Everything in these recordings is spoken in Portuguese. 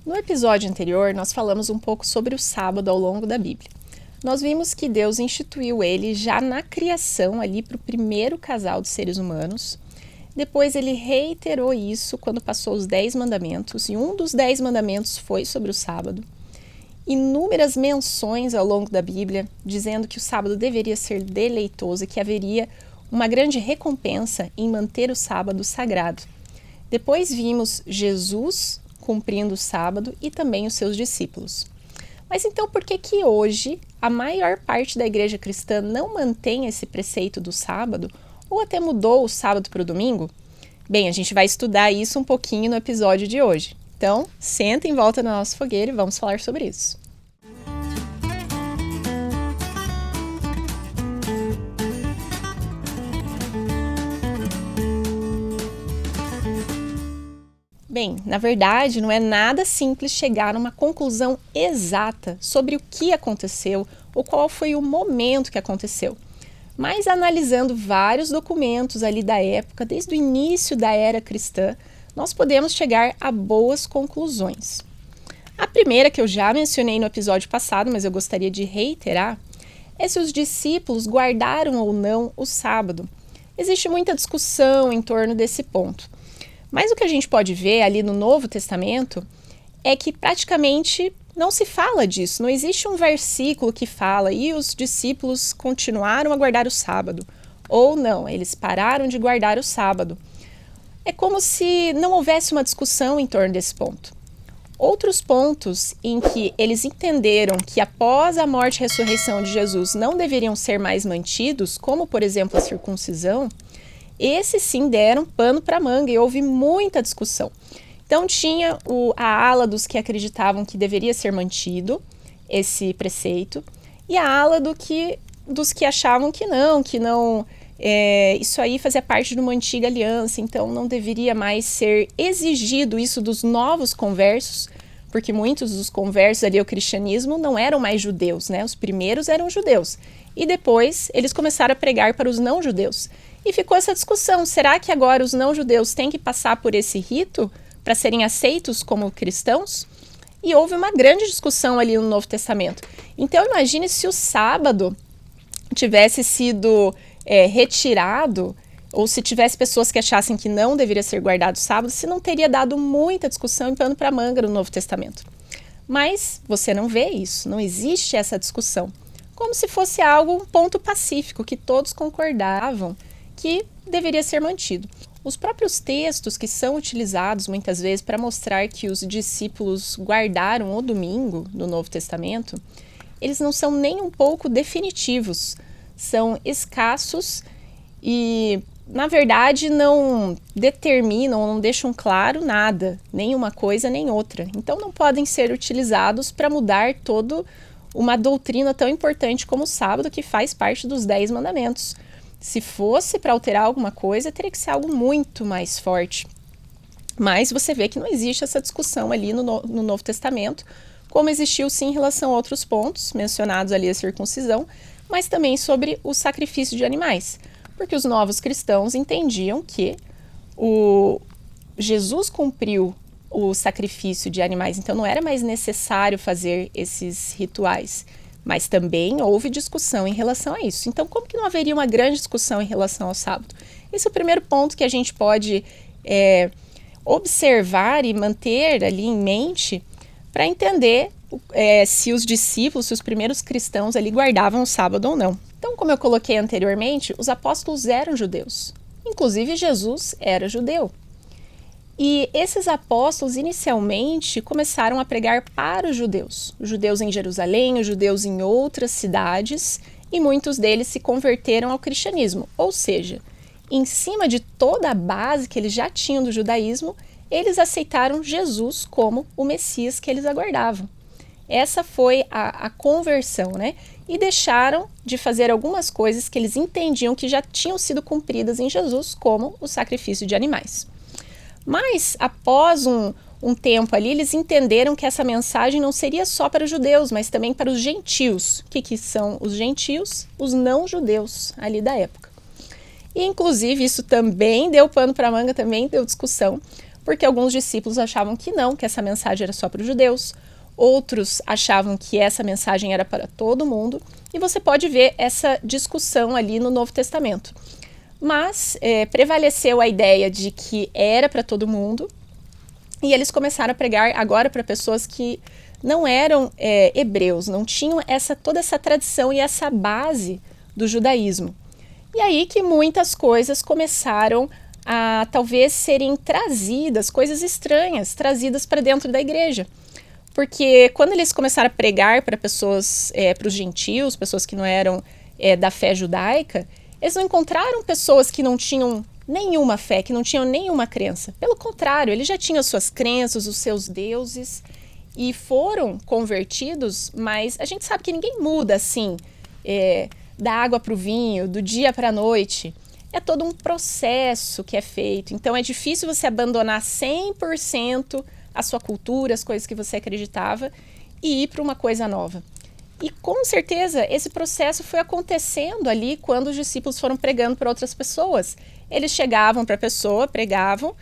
No episódio anterior, nós falamos um pouco sobre o sábado ao longo da Bíblia. Nós vimos que Deus instituiu ele já na criação, ali para o primeiro casal de seres humanos. Depois ele reiterou isso quando passou os 10 mandamentos, e um dos 10 mandamentos foi sobre o sábado. Inúmeras menções ao longo da Bíblia, dizendo que o sábado deveria ser deleitoso e que haveria uma grande recompensa em manter o sábado sagrado. Depois vimos Jesus cumprindo o sábado e também os seus discípulos. Mas então por que hoje a maior parte da igreja cristã não mantém esse preceito do sábado ou até mudou o sábado para o domingo? Bem, a gente vai estudar isso um pouquinho no episódio de hoje. Então, senta em volta da nossa fogueira e vamos falar sobre isso. Bem, na verdade, não é nada simples chegar a uma conclusão exata sobre o que aconteceu ou qual foi o momento que aconteceu. Mas analisando vários documentos ali da época, desde o início da era cristã, nós podemos chegar a boas conclusões. A primeira, que eu já mencionei no episódio passado, mas eu gostaria de reiterar, é se os discípulos guardaram ou não o sábado. Existe muita discussão em torno desse ponto. Mas o que a gente pode ver ali no Novo Testamento é que praticamente não se fala disso. Não existe um versículo que fala e os discípulos continuaram a guardar o sábado. Ou não, eles pararam de guardar o sábado. É como se não houvesse uma discussão em torno desse ponto. Outros pontos em que eles entenderam que após a morte e ressurreição de Jesus não deveriam ser mais mantidos, como por exemplo a circuncisão, esses sim deram pano para manga e houve muita discussão. Então tinha a ala dos que acreditavam que deveria ser mantido esse preceito e a ala dos que achavam que não, isso aí fazia parte de uma antiga aliança, então não deveria mais ser exigido isso dos novos conversos, porque muitos dos conversos ali ao cristianismo não eram mais judeus, né? Os primeiros eram judeus e depois eles começaram a pregar para os não-judeus. E ficou essa discussão, será que agora os não-judeus têm que passar por esse rito para serem aceitos como cristãos? E houve uma grande discussão ali no Novo Testamento. Então imagine se o sábado tivesse sido retirado, ou se tivesse pessoas que achassem que não deveria ser guardado o sábado, se não teria dado muita discussão e pano para manga no Novo Testamento. Mas você não vê isso, não existe essa discussão. Como se fosse um ponto pacífico, que todos concordavam que deveria ser mantido. Os próprios textos que são utilizados muitas vezes para mostrar que os discípulos guardaram o domingo no Novo Testamento, eles não são nem um pouco definitivos, são escassos e, na verdade, não determinam, não deixam claro nada, nem uma coisa nem outra. Então não podem ser utilizados para mudar toda uma doutrina tão importante como o sábado, que faz parte dos 10 mandamentos. Se fosse para alterar alguma coisa, teria que ser algo muito mais forte. Mas você vê que não existe essa discussão ali no Novo Testamento, como existiu sim em relação a outros pontos, mencionados ali a circuncisão, mas também sobre o sacrifício de animais. Porque os novos cristãos entendiam que Jesus cumpriu o sacrifício de animais, então não era mais necessário fazer esses rituais. Mas também houve discussão em relação a isso. Então, como que não haveria uma grande discussão em relação ao sábado? Esse é o primeiro ponto que a gente pode observar e manter ali em mente para entender se os discípulos, se os primeiros cristãos ali guardavam o sábado ou não. Então, como eu coloquei anteriormente, os apóstolos eram judeus. Inclusive, Jesus era judeu. E esses apóstolos inicialmente começaram a pregar para os judeus em Jerusalém, os judeus em outras cidades, e muitos deles se converteram ao cristianismo. Ou seja, em cima de toda a base que eles já tinham do judaísmo, eles aceitaram Jesus como o Messias que eles aguardavam. Essa foi a conversão, né? E deixaram de fazer algumas coisas que eles entendiam que já tinham sido cumpridas em Jesus, como o sacrifício de animais. Mas, após um tempo ali, eles entenderam que essa mensagem não seria só para os judeus, mas também para os gentios. O que são os gentios? Os não-judeus ali da época. E, inclusive, isso também deu pano para manga, também deu discussão, porque alguns discípulos achavam que não, que essa mensagem era só para os judeus, outros achavam que essa mensagem era para todo mundo, e você pode ver essa discussão ali no Novo Testamento. Mas prevaleceu a ideia de que era para todo mundo, e eles começaram a pregar agora para pessoas que não eram hebreus, não tinham toda essa tradição e essa base do judaísmo. E aí que muitas coisas começaram a talvez serem trazidas, coisas estranhas, trazidas para dentro da igreja. Porque quando eles começaram a pregar para pessoas, para os gentios, pessoas que não eram da fé judaica, eles não encontraram pessoas que não tinham nenhuma fé, que não tinham nenhuma crença. Pelo contrário, eles já tinham as suas crenças, os seus deuses, e foram convertidos, mas a gente sabe que ninguém muda assim, da água para o vinho, do dia para a noite. É todo um processo que é feito. Então é difícil você abandonar 100% a sua cultura, as coisas que você acreditava, e ir para uma coisa nova. E com certeza esse processo foi acontecendo ali quando os discípulos foram pregando para outras pessoas. Eles chegavam para a pessoa, pregavam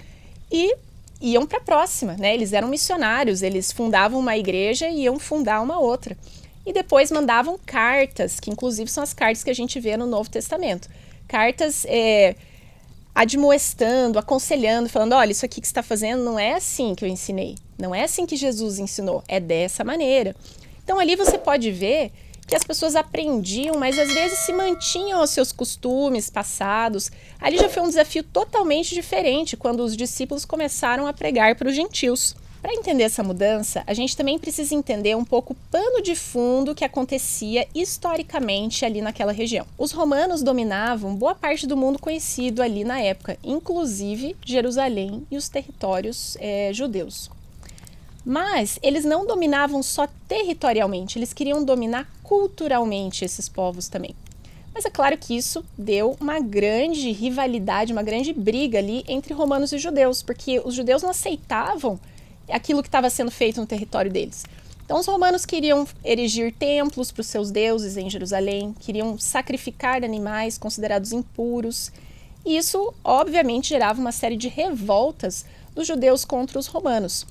e iam para a próxima, né? Eles eram missionários, eles fundavam uma igreja e iam fundar uma outra. E depois mandavam cartas, que inclusive são as cartas que a gente vê no Novo Testamento. Cartas admoestando, aconselhando, falando, olha, isso aqui que você está fazendo não é assim que eu ensinei, não é assim que Jesus ensinou, é dessa maneira. Então ali você pode ver que as pessoas aprendiam, mas às vezes se mantinham aos seus costumes passados. Ali já foi um desafio totalmente diferente quando os discípulos começaram a pregar para os gentios. Para entender essa mudança, a gente também precisa entender um pouco o pano de fundo que acontecia historicamente ali naquela região. Os romanos dominavam boa parte do mundo conhecido ali na época, inclusive Jerusalém e os territórios judeus. Mas eles não dominavam só territorialmente, eles queriam dominar culturalmente esses povos também. Mas é claro que isso deu uma grande rivalidade, uma grande briga ali entre romanos e judeus, porque os judeus não aceitavam aquilo que estava sendo feito no território deles. Então os romanos queriam erigir templos para os seus deuses em Jerusalém, queriam sacrificar animais considerados impuros, e isso obviamente gerava uma série de revoltas dos judeus contra os romanos.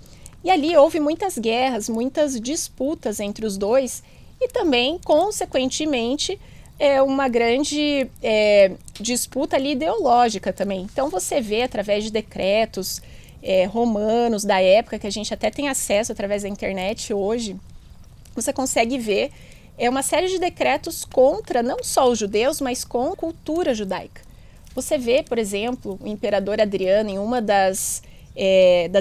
E ali houve muitas guerras, muitas disputas entre os dois e também, consequentemente, uma grande disputa ali ideológica também. Então você vê através de decretos romanos da época, que a gente até tem acesso através da internet hoje, você consegue ver uma série de decretos contra não só os judeus, mas com a cultura judaica. Você vê, por exemplo, o imperador Adriano, em uma das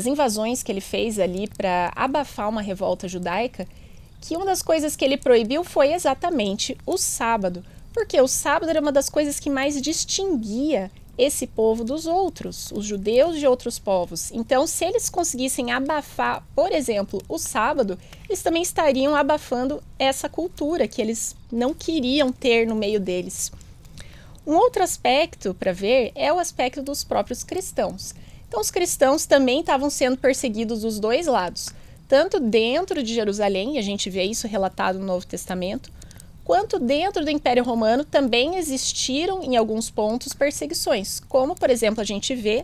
invasões que ele fez ali para abafar uma revolta judaica, que uma das coisas que ele proibiu foi exatamente o sábado, porque o sábado era uma das coisas que mais distinguia esse povo dos outros, os judeus de outros povos. Então, se eles conseguissem abafar, por exemplo, o sábado, eles também estariam abafando essa cultura que eles não queriam ter no meio deles. Um outro aspecto para ver é o aspecto dos próprios cristãos. Então, os cristãos também estavam sendo perseguidos dos dois lados, tanto dentro de Jerusalém, e a gente vê isso relatado no Novo Testamento, quanto dentro do Império Romano também existiram, em alguns pontos, perseguições, como, por exemplo, a gente vê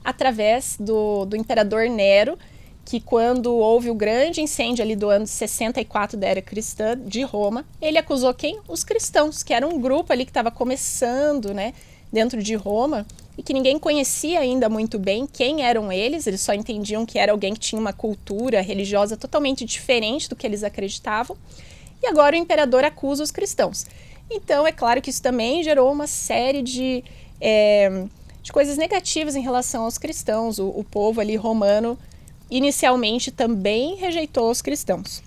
através do imperador Nero, que quando houve o grande incêndio ali do ano 64 da era cristã de Roma, ele acusou quem? Os cristãos, que era um grupo ali que estava começando, né, dentro de Roma, e que ninguém conhecia ainda muito bem quem eram eles só entendiam que era alguém que tinha uma cultura religiosa totalmente diferente do que eles acreditavam, e agora o imperador acusa os cristãos. Então, é claro que isso também gerou uma série de coisas negativas em relação aos cristãos. O povo ali romano, inicialmente, também rejeitou os cristãos.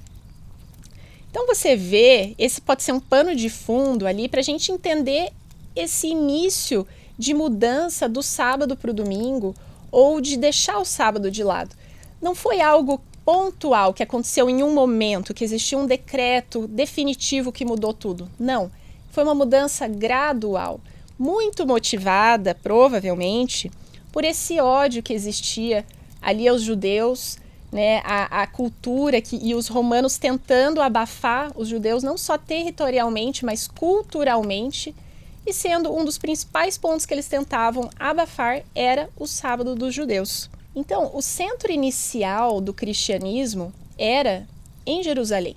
Então, você vê, esse pode ser um pano de fundo ali para a gente entender esse início de mudança do sábado para o domingo ou de deixar o sábado de lado. Não foi algo pontual que aconteceu em um momento, que existia um decreto definitivo que mudou tudo. Não, foi uma mudança gradual, muito motivada, provavelmente, por esse ódio que existia ali aos judeus, né, a cultura e os romanos tentando abafar os judeus não só territorialmente, mas culturalmente, e sendo um dos principais pontos que eles tentavam abafar era o sábado dos judeus. Então, o centro inicial do cristianismo era em Jerusalém.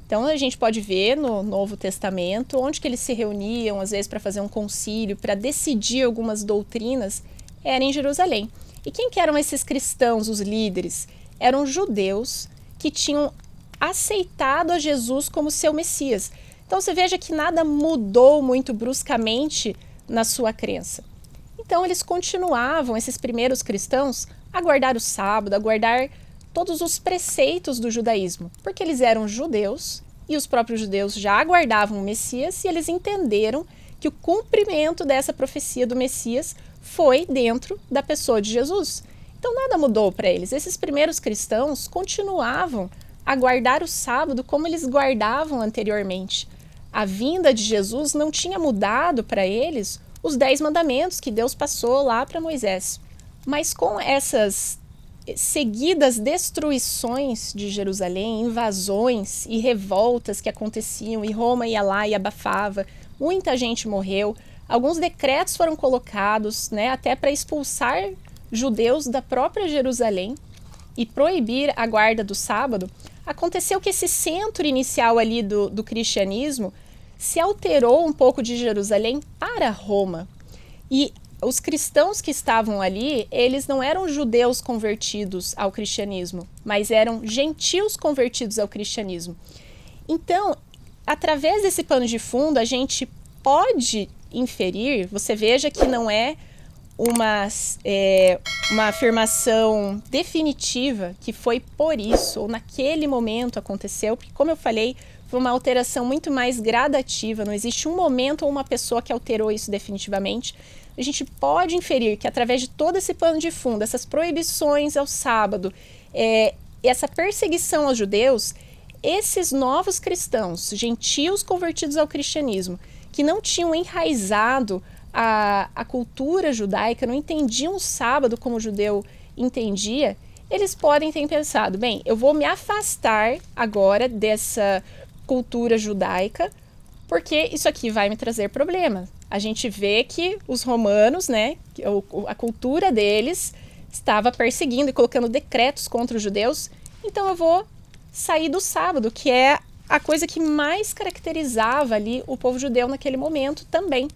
Então, a gente pode ver no Novo Testamento onde que eles se reuniam, às vezes para fazer um concílio, para decidir algumas doutrinas, era em Jerusalém. E quem que eram esses cristãos, os líderes? Eram judeus que tinham aceitado a Jesus como seu Messias. Então, você veja que nada mudou muito bruscamente na sua crença. Então, eles continuavam, esses primeiros cristãos, a guardar o sábado, a guardar todos os preceitos do judaísmo, porque eles eram judeus e os próprios judeus já aguardavam o Messias e eles entenderam que o cumprimento dessa profecia do Messias foi dentro da pessoa de Jesus. Então nada mudou para eles. Esses primeiros cristãos continuavam a guardar o sábado como eles guardavam anteriormente. A vinda de Jesus não tinha mudado para eles os 10 mandamentos que Deus passou lá para Moisés. Mas com essas seguidas destruições de Jerusalém, invasões e revoltas que aconteciam, e Roma ia lá e abafava, muita gente morreu, alguns decretos foram colocados, até para expulsar judeus da própria Jerusalém e proibir a guarda do sábado. Aconteceu que esse centro inicial ali do cristianismo se alterou um pouco de Jerusalém para Roma. E os cristãos que estavam ali, eles não eram judeus convertidos ao cristianismo, mas eram gentios convertidos ao cristianismo. Então, através desse pano de fundo, a gente pode inferir, você veja que não é uma afirmação definitiva que foi por isso, ou naquele momento aconteceu, porque como eu falei, foi uma alteração muito mais gradativa, não existe um momento ou uma pessoa que alterou isso definitivamente. A gente pode inferir que através de todo esse pano de fundo, essas proibições ao sábado, essa perseguição aos judeus, esses novos cristãos, gentios convertidos ao cristianismo, que não tinham enraizado a cultura judaica, não entendiam o sábado como o judeu entendia, eles podem ter pensado, bem, eu vou me afastar agora dessa cultura judaica, porque isso aqui vai me trazer problemas. A gente vê que os romanos, a cultura deles estava perseguindo e colocando decretos contra os judeus, então eu vou sair do sábado, que é a coisa que mais caracterizava ali o povo judeu naquele momento também.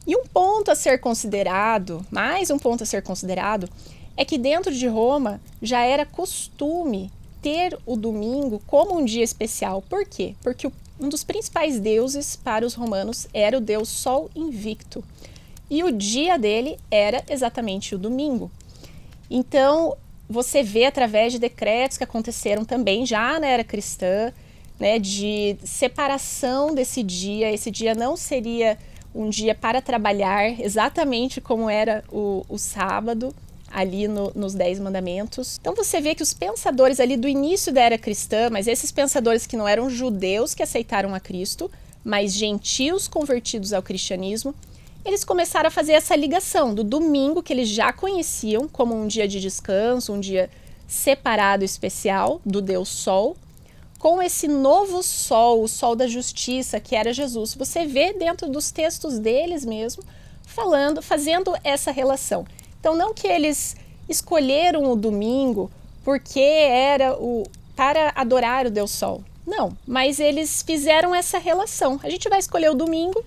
E um ponto a ser considerado, mais um ponto a ser considerado, é que dentro de Roma já era costume ter o domingo como um dia especial. Por quê? Porque um dos principais deuses para os romanos era o deus Sol Invicto. E o dia dele era exatamente o domingo. Então, você vê através de decretos que aconteceram também já na era cristã, de separação desse dia. Esse dia não seria um dia para trabalhar, exatamente como era o sábado, ali nos 10 mandamentos. Então você vê que os pensadores ali do início da era cristã, mas esses pensadores que não eram judeus que aceitaram a Cristo, mas gentios convertidos ao cristianismo, eles começaram a fazer essa ligação do domingo, que eles já conheciam como um dia de descanso, um dia separado especial do Deus Sol, com esse novo sol, o sol da justiça, que era Jesus. Você vê dentro dos textos deles mesmo, fazendo essa relação. Então, não que eles escolheram o domingo porque era para adorar o Deus Sol. Não, mas eles fizeram essa relação. A gente vai escolher o domingo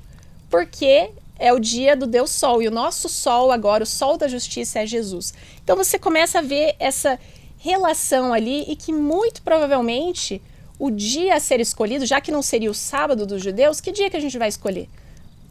porque é o dia do Deus Sol. E o nosso sol agora, o sol da justiça, é Jesus. Então, você começa a ver essa relação ali e que muito provavelmente o dia a ser escolhido, já que não seria o sábado dos judeus, que dia que a gente vai escolher?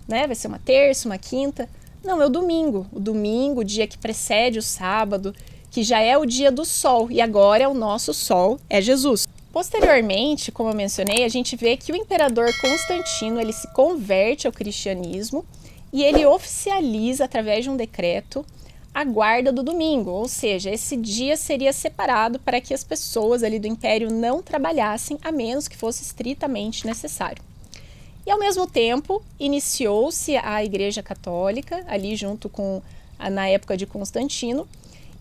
Vai ser uma terça, uma quinta? Não, é o domingo. O domingo, o dia que precede o sábado, que já é o dia do sol. E agora é o nosso sol, é Jesus. Posteriormente, como eu mencionei, a gente vê que o imperador Constantino ele se converte ao cristianismo e ele oficializa, através de um decreto, a guarda do domingo, ou seja, esse dia seria separado para que as pessoas ali do império não trabalhassem, a menos que fosse estritamente necessário. E ao mesmo tempo, iniciou-se a Igreja Católica, ali junto com, na época de Constantino,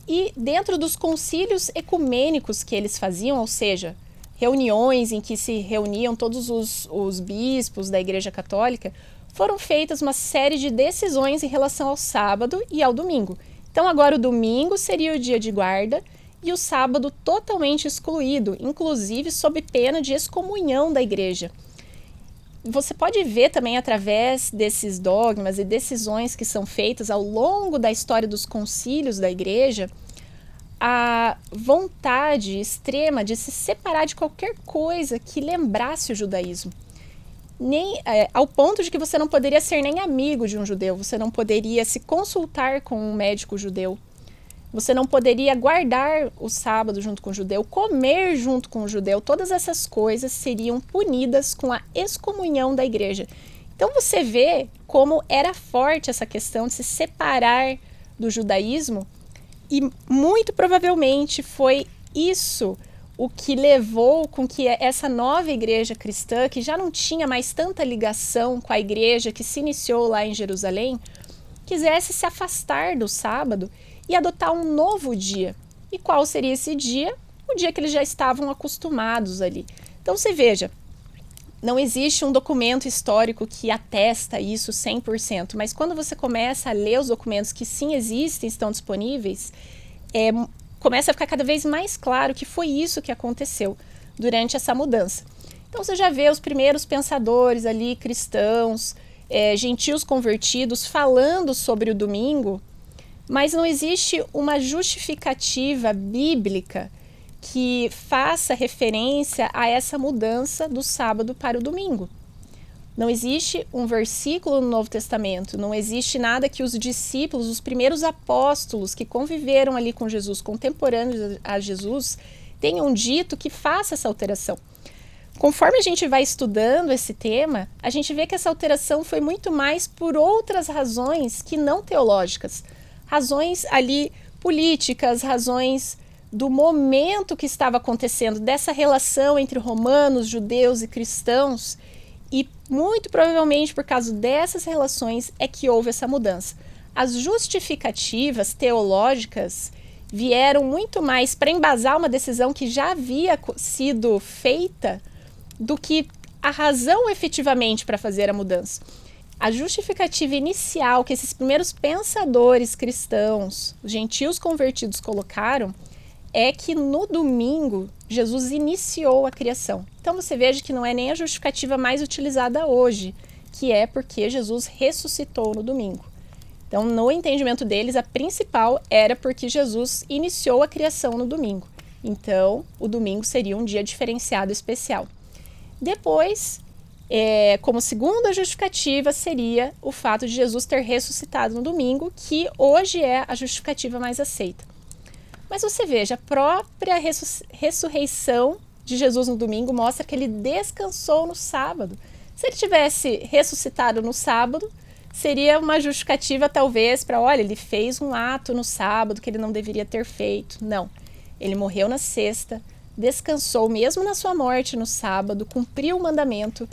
e dentro dos concílios ecumênicos que eles faziam, ou seja, reuniões em que se reuniam todos os bispos da Igreja Católica, foram feitas uma série de decisões em relação ao sábado e ao domingo. Então agora o domingo seria o dia de guarda e o sábado totalmente excluído, inclusive sob pena de excomunhão da igreja. Você pode ver também através desses dogmas e decisões que são feitas ao longo da história dos concílios da igreja, a vontade extrema de se separar de qualquer coisa que lembrasse o judaísmo. Ao ponto de que você não poderia ser nem amigo de um judeu, você não poderia se consultar com um médico judeu, você não poderia guardar o sábado junto com o judeu, comer junto com o judeu, todas essas coisas seriam punidas com a excomunhão da igreja. Então você vê como era forte essa questão de se separar do judaísmo e muito provavelmente foi isso o que levou com que essa nova igreja cristã, que já não tinha mais tanta ligação com a igreja que se iniciou lá em Jerusalém, quisesse se afastar do sábado e adotar um novo dia. E qual seria esse dia? O dia que eles já estavam acostumados ali. Então você veja, não existe um documento histórico que atesta isso 100%, mas quando você começa a ler os documentos que sim existem, estão disponíveis, começa a ficar cada vez mais claro que foi isso que aconteceu durante essa mudança. Então você já vê os primeiros pensadores ali, cristãos, gentios convertidos, falando sobre o domingo, mas não existe uma justificativa bíblica que faça referência a essa mudança do sábado para o domingo. Não existe um versículo no Novo Testamento, não existe nada que os discípulos, os primeiros apóstolos que conviveram ali com Jesus, contemporâneos a Jesus, tenham dito que faça essa alteração. Conforme a gente vai estudando esse tema, a gente vê que essa alteração foi muito mais por outras razões que não teológicas. Razões ali políticas, razões do momento que estava acontecendo, dessa relação entre romanos, judeus e cristãos, e muito provavelmente por causa dessas relações é que houve essa mudança. As justificativas teológicas vieram muito mais para embasar uma decisão que já havia sido feita do que a razão efetivamente para fazer a mudança. A justificativa inicial que esses primeiros pensadores cristãos, os gentios convertidos, colocaram é que no domingo Jesus iniciou a criação. Então você veja que não é nem a justificativa mais utilizada hoje, que é porque Jesus ressuscitou no domingo. Então, no entendimento deles, a principal era porque Jesus iniciou a criação no domingo. Então, o domingo seria um dia diferenciado especial. Depois, como segunda justificativa, seria o fato de Jesus ter ressuscitado no domingo, que hoje é a justificativa mais aceita. Mas você veja, a própria ressurreição de Jesus no domingo mostra que ele descansou no sábado. Se ele tivesse ressuscitado no sábado, seria uma justificativa talvez para, olha, ele fez um ato no sábado que ele não deveria ter feito. Não, ele morreu na sexta, descansou mesmo na sua morte no sábado, cumpriu o mandamento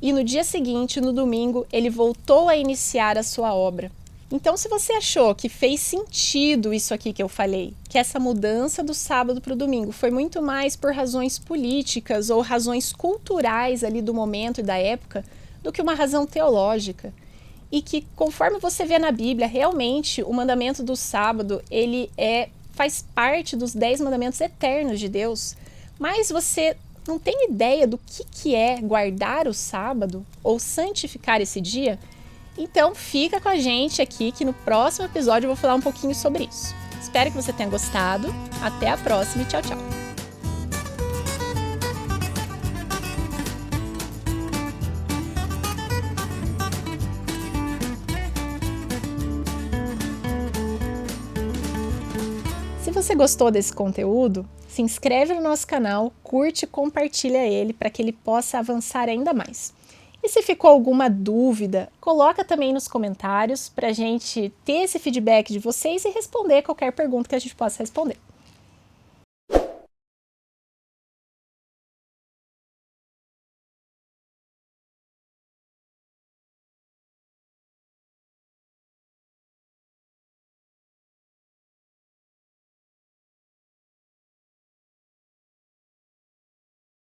e no dia seguinte, no domingo, ele voltou a iniciar a sua obra. Então, se você achou que fez sentido isso aqui que eu falei, que essa mudança do sábado para o domingo foi muito mais por razões políticas ou razões culturais ali do momento e da época, do que uma razão teológica, e que conforme você vê na Bíblia, realmente o mandamento do sábado, ele faz parte dos 10 mandamentos eternos de Deus, mas você não tem ideia do que é guardar o sábado ou santificar esse dia? Então fica com a gente aqui que no próximo episódio eu vou falar um pouquinho sobre isso. Espero que você tenha gostado. Até a próxima e tchau, tchau. Se você gostou desse conteúdo, se inscreve no nosso canal, curte e compartilha ele para que ele possa avançar ainda mais. E se ficou alguma dúvida, coloca também nos comentários para a gente ter esse feedback de vocês e responder qualquer pergunta que a gente possa responder.